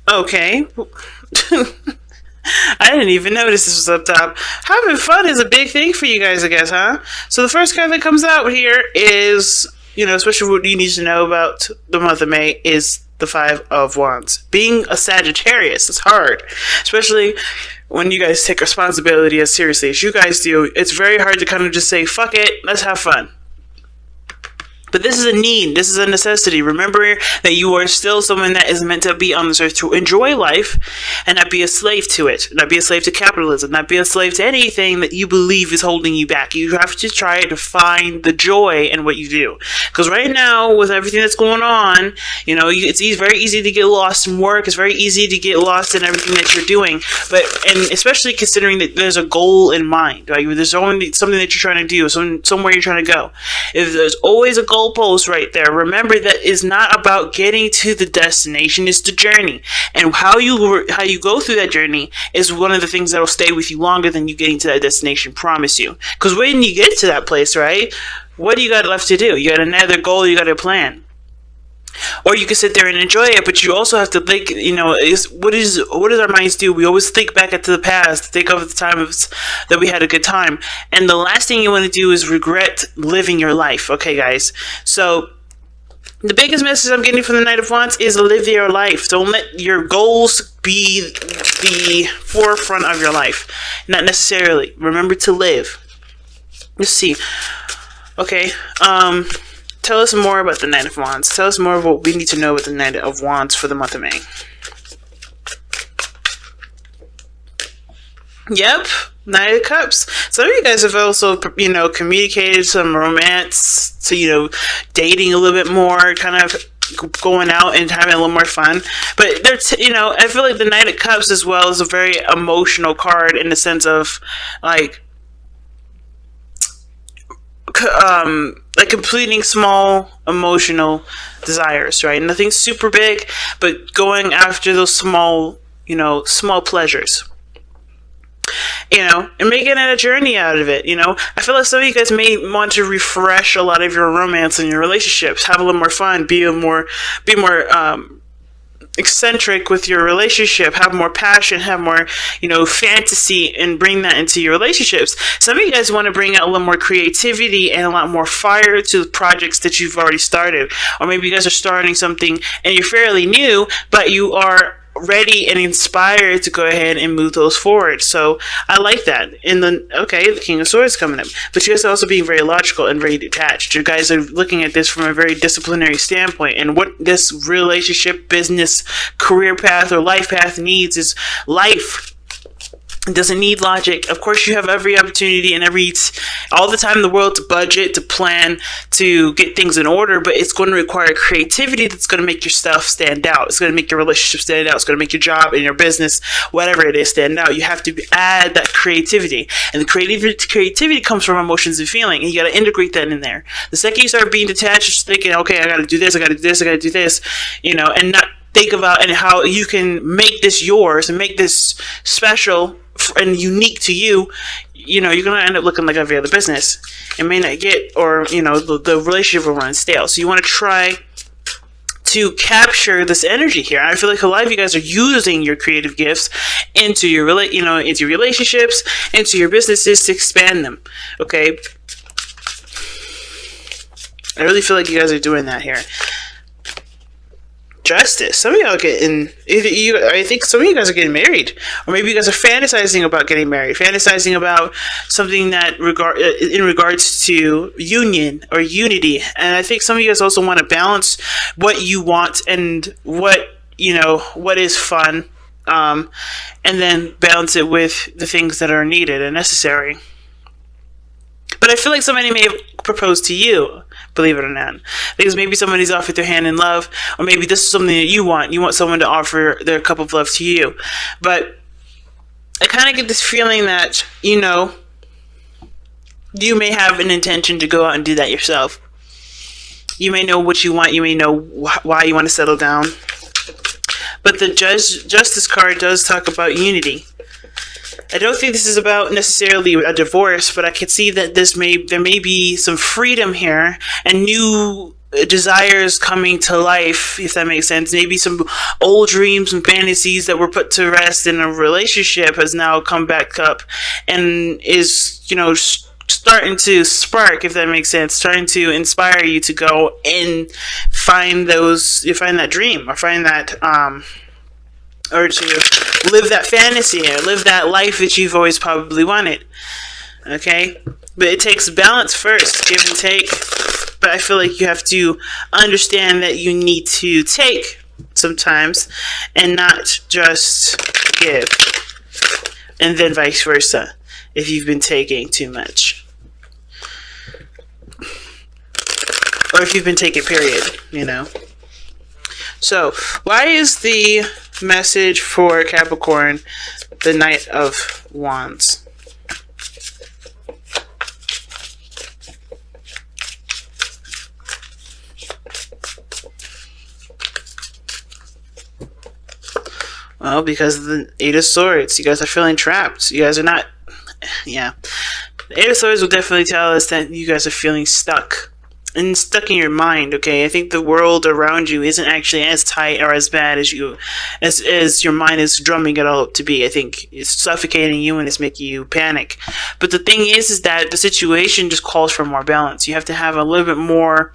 Okay. I didn't even notice this was up top. Having fun is a big thing for you guys, I guess, huh? So the first card that comes out here is, especially what you need to know about the month of May is the Five of Wands. Being a Sagittarius is hard, especially when you guys take responsibility as seriously as you guys do. It's very hard to kind of just say, fuck it, let's have fun. But this is a need. This is a necessity. Remember that you are still someone that is meant to be on this earth to enjoy life and not be a slave to it. Not be a slave to capitalism. Not be a slave to anything that you believe is holding you back. You have to try to find the joy in what you do. Because right now, with everything that's going on, it's very easy to get lost in work. It's very easy to get lost in everything that you're doing. And especially considering that there's a goal in mind. Right? There's only something that you're trying to do. Somewhere you're trying to go. If there's always a goal post right there, remember that is not about getting to the destination, it's the journey, and how you go through that journey is one of the things that will stay with you longer than you getting to that destination, promise you. Because when you get to that place, right, what do you got left to do? You got another goal, you got a plan. Or you can sit there and enjoy it, but you also have to think, what does our minds do? We always think back into the past, think of the time that we had a good time. And the last thing you want to do is regret living your life. Okay, guys? So the biggest message I'm getting from the Knight of Wands is live your life. Don't let your goals be the forefront of your life. Not necessarily. Remember to live. Let's see. Okay, tell us more about the Knight of Wands. Tell us more of what we need to know about the Knight of Wands for the month of May. Yep, Knight of Cups. Some of you guys have also, communicated some romance to, dating a little bit more, kind of going out and having a little more fun. But I feel like the Knight of Cups as well is a very emotional card in the sense of, like completing small emotional desires, right? Nothing super big, but going after those small pleasures. And making it a journey out of it. I feel like some of you guys may want to refresh a lot of your romance and your relationships, have a little more fun, be more eccentric with your relationship, have more passion, have more, fantasy, and bring that into your relationships. Some of you guys want to bring out a little more creativity and a lot more fire to the projects that you've already started. Or maybe you guys are starting something and you're fairly new, but you are ready and inspired to go ahead and move those forward. So I like that. And then, the King of Swords coming up. But you guys are also being very logical and very detached. You guys are looking at this from a very disciplinary standpoint. And what this relationship, business, career path, or life path needs is life. It doesn't need logic. Of course, you have every opportunity and all the time in the world to budget, to plan, to get things in order, but it's going to require creativity that's going to make your stuff stand out. It's going to make your relationship stand out. It's going to make your job and your business, whatever it is, stand out. You have to add that creativity. And the creativity comes from emotions and feeling, and you got to integrate that in there. The second you start being detached, just thinking, okay, I got to do this, I got to do this, I got to do this, and not think about and how you can make this yours and make this special and unique to you, you're going to end up looking like every other business. It may not get, or, the relationship will run stale. So you want to try to capture this energy here. I feel like a lot of you guys are using your creative gifts into your, into your relationships, into your businesses to expand them. Okay. I really feel like you guys are doing that here. Justice. Some of y'all I think some of you guys are getting married, or maybe you guys are fantasizing about getting married, fantasizing about something that in regards to union or unity. And I think some of you guys also want to balance what you want and what is fun, and then balance it with the things that are needed and necessary. But I feel like somebody may have proposed to you, believe it or not. Because maybe somebody's offered their hand in love, or maybe this is something that you want. You want someone to offer their cup of love to you. But I kind of get this feeling that, you may have an intention to go out and do that yourself. You may know what you want. You may know why you want to settle down. But the Justice card does talk about unity. I don't think this is about necessarily a divorce, but I can see that there may be some freedom here and new desires coming to life, if that makes sense. Maybe some old dreams and fantasies that were put to rest in a relationship has now come back up and is, starting to spark, if that makes sense, starting to inspire you to go and find that dream, or find that, or to live that fantasy, or live that life that you've always probably wanted. Okay? But it takes balance first, give and take. But I feel like you have to understand that you need to take sometimes and not just give. And then vice versa, if you've been taking too much. Or if you've been taking, period, So, why is the message for Capricorn the Knight of Wands? Well, because of the Eight of Swords. You guys are feeling trapped. You guys are not... Yeah. The Eight of Swords will definitely tell us that you guys are feeling stuck. And stuck in your mind, okay? I think the world around you isn't actually as tight or as bad as your mind is drumming it all up to be. I think it's suffocating you and it's making you panic. But the thing is that the situation just calls for more balance. You have to have a little bit more...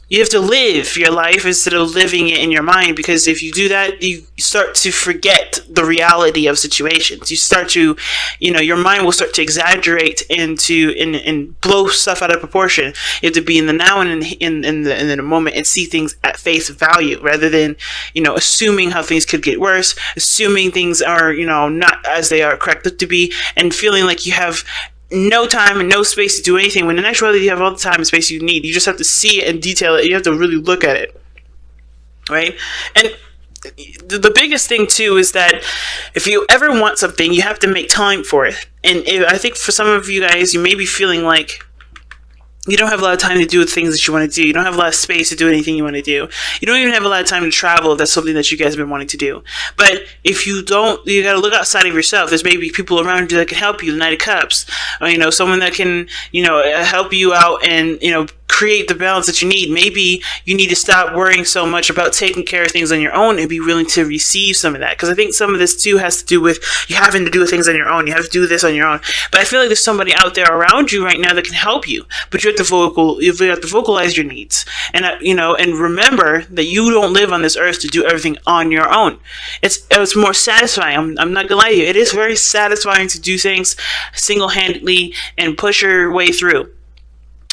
You have to live your life instead of living it in your mind, because if you do that, you start to forget the reality of situations. You start to, your mind will start to exaggerate and blow stuff out of proportion. You have to be in the now and in the moment and see things at face value, rather than, assuming how things could get worse, assuming things are, not as they are corrected to be, and feeling like you have no time and no space to do anything, when in actuality you have all the time and space you need. You just have to see it and detail it. You have to really look at it, right? And the biggest thing too is that if you ever want something, you have to make time for it. And I think for some of you guys, you may be feeling like you don't have a lot of time to do the things that you want to do. You don't have a lot of space to do anything you want to do. You don't even have a lot of time to travel if that's something that you guys have been wanting to do. But if you don't, you got to look outside of yourself. There's maybe people around you that can help you, the Knight of Cups. Or, someone that can, help you out and, create the balance that you need. Maybe you need to stop worrying so much about taking care of things on your own and be willing to receive some of that. Because I think some of this too has to do with you having to do things on your own. You have to do this on your own. But I feel like there's somebody out there around you right now that can help you. But you have to vocalize your needs. And and remember that you don't live on this earth to do everything on your own. It's more satisfying. I'm not gonna lie to you. It is very satisfying to do things single-handedly and push your way through.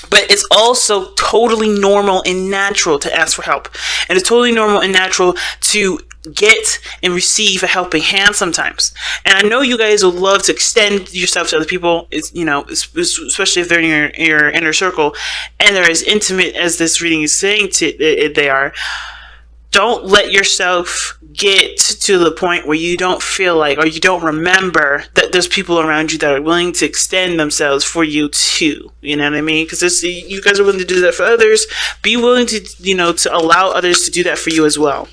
But it's also totally normal and natural to ask for help. And it's totally normal and natural to get and receive a helping hand sometimes. And I know you guys will love to extend yourself to other people, especially if they're in your inner circle and they're as intimate as this reading is saying they are. Don't let yourself get to the point where you don't feel like, or you don't remember that there's people around you that are willing to extend themselves for you too. You know what I mean? Because you guys are willing to do that for others. Be willing to, to allow others to do that for you as well.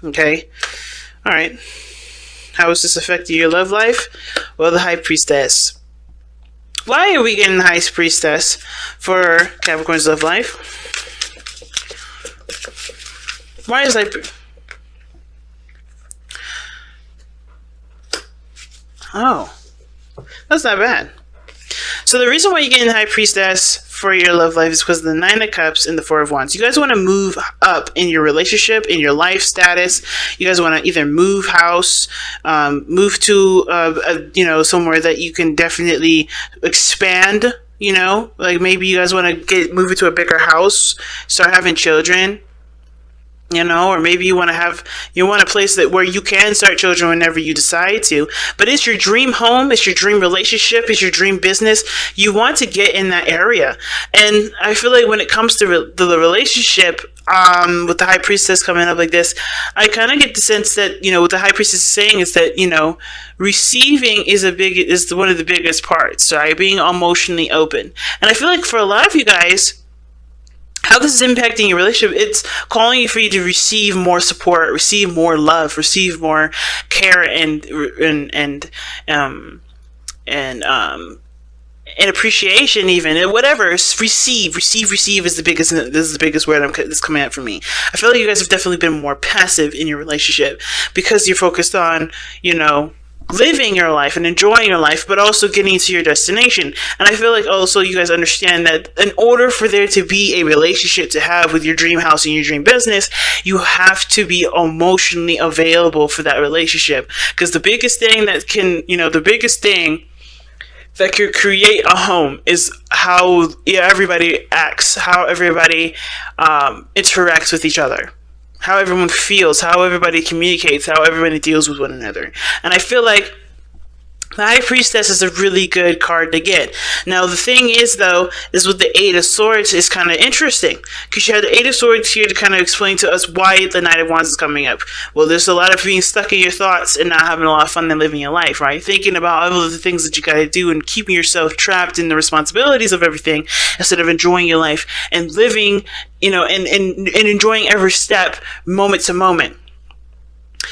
Okay? All right. How is this affecting your love life? Well, the High Priestess. Why are we getting the High Priestess for Capricorn's love life? Why is Oh, that's not bad. So the reason why you're getting the High Priestess for your love life is because of the Nine of Cups and the Four of Wands. You guys want to move up in your relationship, in your life status. You guys want to either move house, move to somewhere that you can definitely expand. Like maybe you guys want to move into a bigger house, start having children. Or maybe you want a place where you can start children whenever you decide to. But it's your dream home, it's your dream relationship, it's your dream business. You want to get in that area. And I feel like when it comes to the relationship, with the High Priestess coming up like this, I kind of get the sense that, what the High Priestess is saying is that, receiving is one of the biggest parts, right? Being emotionally open. And I feel like for a lot of you guys, how this is impacting your relationship, it's calling for you to receive more support, receive more love, receive more care and and appreciation, even, and whatever. Receive is the biggest. This is the biggest word that's coming out for me. I feel like you guys have definitely been more passive in your relationship because you're focused on, living your life and enjoying your life, but also getting to your destination. And I feel like also you guys understand that in order for there to be a relationship to have with your dream house and your dream business, you have to be emotionally available for that relationship. Because the biggest thing that could create a home is how everybody acts, how everybody interacts with each other, how everyone feels, how everybody communicates, how everybody deals with one another. And I feel like the High Priestess is a really good card to get. Now, the thing is, though, is with the Eight of Swords is kind of interesting. Because you have the Eight of Swords here to kind of explain to us why the Knight of Wands is coming up. Well, there's a lot of being stuck in your thoughts and not having a lot of fun and living your life, right? Thinking about all of the things that you got to do and keeping yourself trapped in the responsibilities of everything instead of enjoying your life and living, and enjoying every step, moment to moment.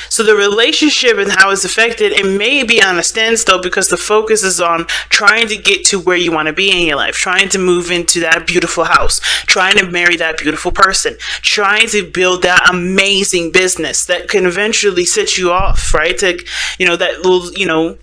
So the relationship and how it's affected, it may be on a standstill because the focus is on trying to get to where you want to be in your life, trying to move into that beautiful house, trying to marry that beautiful person, trying to build that amazing business that can eventually set you off, right? That will,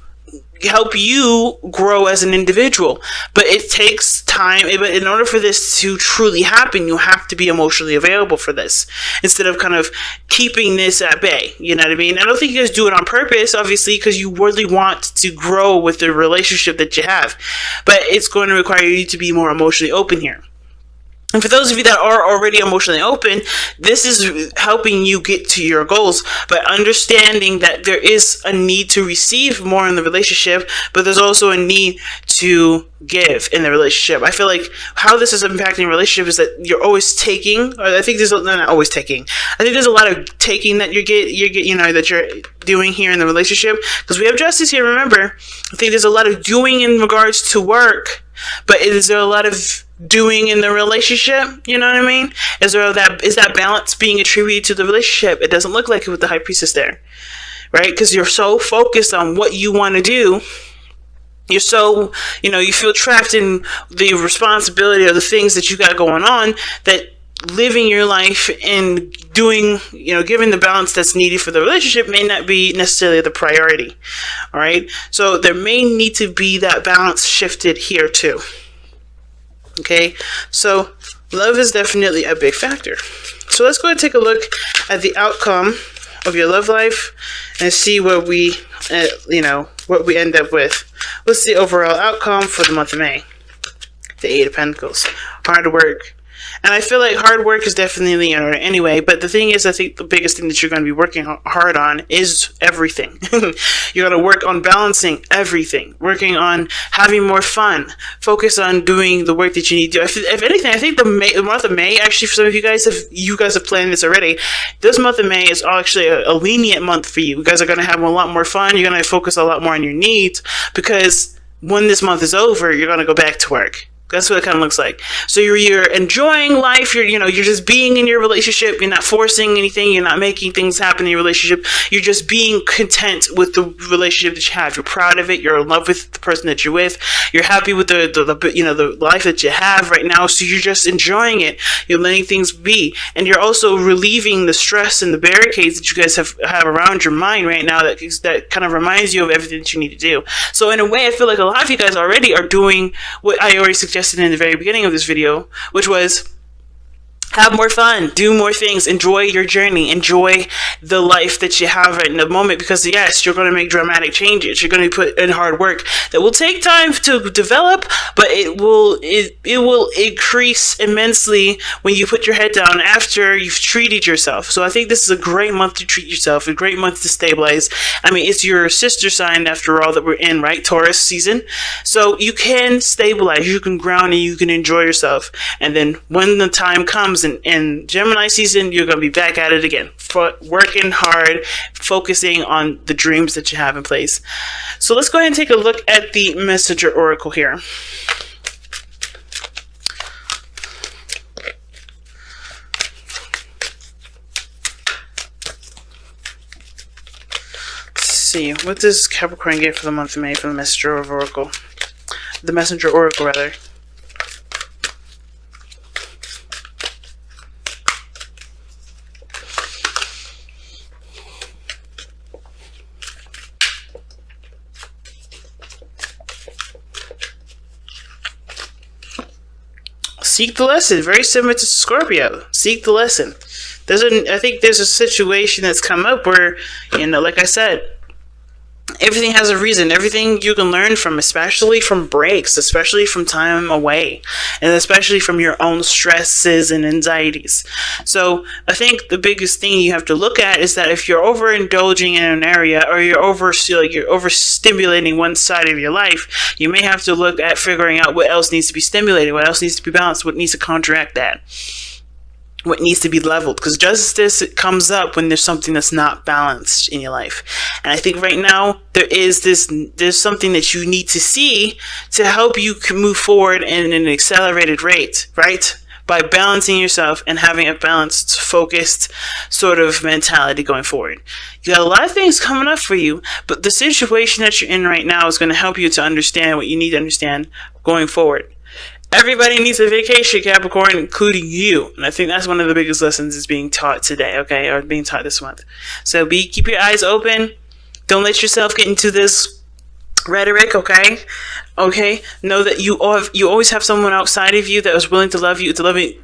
help you grow as an individual. But it takes time. But in order for this to truly happen, you have to be emotionally available for this instead of kind of keeping this at bay. You know what I mean? I don't think you guys do it on purpose, obviously, because you really want to grow with the relationship that you have. But it's going to require you to be more emotionally open here. And for those of you that are already emotionally open, this is helping you get to your goals, but understanding that there is a need to receive more in the relationship, but there's also a need to give in the relationship. I feel like how this is impacting your relationship is that you're always taking, or I think not always taking. I think there's a lot of taking that that you're doing here in the relationship, because we have Justice here. Remember, I think there's a lot of doing in regards to work, but is there a lot of doing in the relationship? You know what I mean? Is that balance being attributed to the relationship? It doesn't look like it with the High Priestess there, right? Because you're so focused on what you want to do. You're so, you feel trapped in the responsibility of the things that you got going on, that living your life and doing, giving the balance that's needed for the relationship may not be necessarily the priority. All right. So there may need to be that balance shifted here too. Okay. So love is definitely a big factor. So let's go and take a look at the outcome of your love life and see what we, what we end up with. What's the overall outcome for the month of May? The Eight of Pentacles. Hard work. And I feel like hard work is definitely in order anyway, but the thing is, I think the biggest thing that you're going to be working hard on is everything. You're going to work on balancing everything, working on having more fun, focus on doing the work that you need to do. If anything, I think the month of May, actually, for some of you guys have planned this already, this month of May is actually a lenient month for you. You guys are going to have a lot more fun. You're going to focus a lot more on your needs, because when this month is over, you're going to go back to work. That's what it kind of looks like. So you're enjoying life. You're just being in your relationship. You're not forcing anything. You're not making things happen in your relationship. You're just being content with the relationship that you have. You're proud of it. You're in love with the person that you're with. You're happy with the life that you have right now. So you're just enjoying it. You're letting things be, and you're also relieving the stress and the barricades that you guys have around your mind right now. That kind of reminds you of everything that you need to do. So in a way, I feel like a lot of you guys already are doing what I already suggested in the very beginning of this video, which was have more fun, do more things, enjoy your journey, enjoy the life that you have right in the moment, because yes, you're going to make dramatic changes. You're going to put in hard work that will take time to develop, but it will increase immensely when you put your head down after you've treated yourself. So I think this is a great month to treat yourself, a great month to stabilize. I mean, it's your sister sign after all that we're in, right? Taurus season. So you can stabilize, you can ground, and you can enjoy yourself. And then when the time comes in Gemini season, you're going to be back at it again, working hard, focusing on the dreams that you have in place. So let's go ahead and take a look at the Messenger Oracle here. Let's see, what does Capricorn get for the month of May from the Messenger of Oracle? the messenger oracle, rather. Seek the lesson. Very similar to Scorpio. Seek the lesson. I think there's a situation that's come up where, like I said, everything has a reason. Everything you can learn from, especially from breaks, especially from time away, and especially from your own stresses and anxieties. So I think the biggest thing you have to look at is that if you're overindulging in an area, or you're overstimulating one side of your life, you may have to look at figuring out what else needs to be stimulated, what else needs to be balanced, what needs to counteract that, what needs to be leveled, because justice comes up when there's something that's not balanced in your life. And I think right now there's something that you need to see to help you move forward in an accelerated rate, right? By balancing yourself and having a balanced, focused sort of mentality going forward. You got a lot of things coming up for you, but the situation that you're in right now is going to help you to understand what you need to understand going forward. Everybody needs a vacation, Capricorn, including you. And I think that's one of the biggest lessons is being taught today, okay? Or being taught this month. So keep your eyes open. Don't let yourself get into this rhetoric, okay? Okay? Know that you always have someone outside of you that is willing to love you,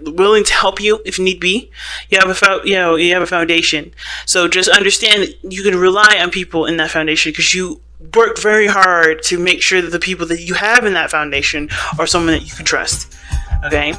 willing to help you if need be. You have a foundation. So just understand that you can rely on people in that foundation because you worked very hard to make sure that the people that you have in that foundation are someone that you can trust. Okay?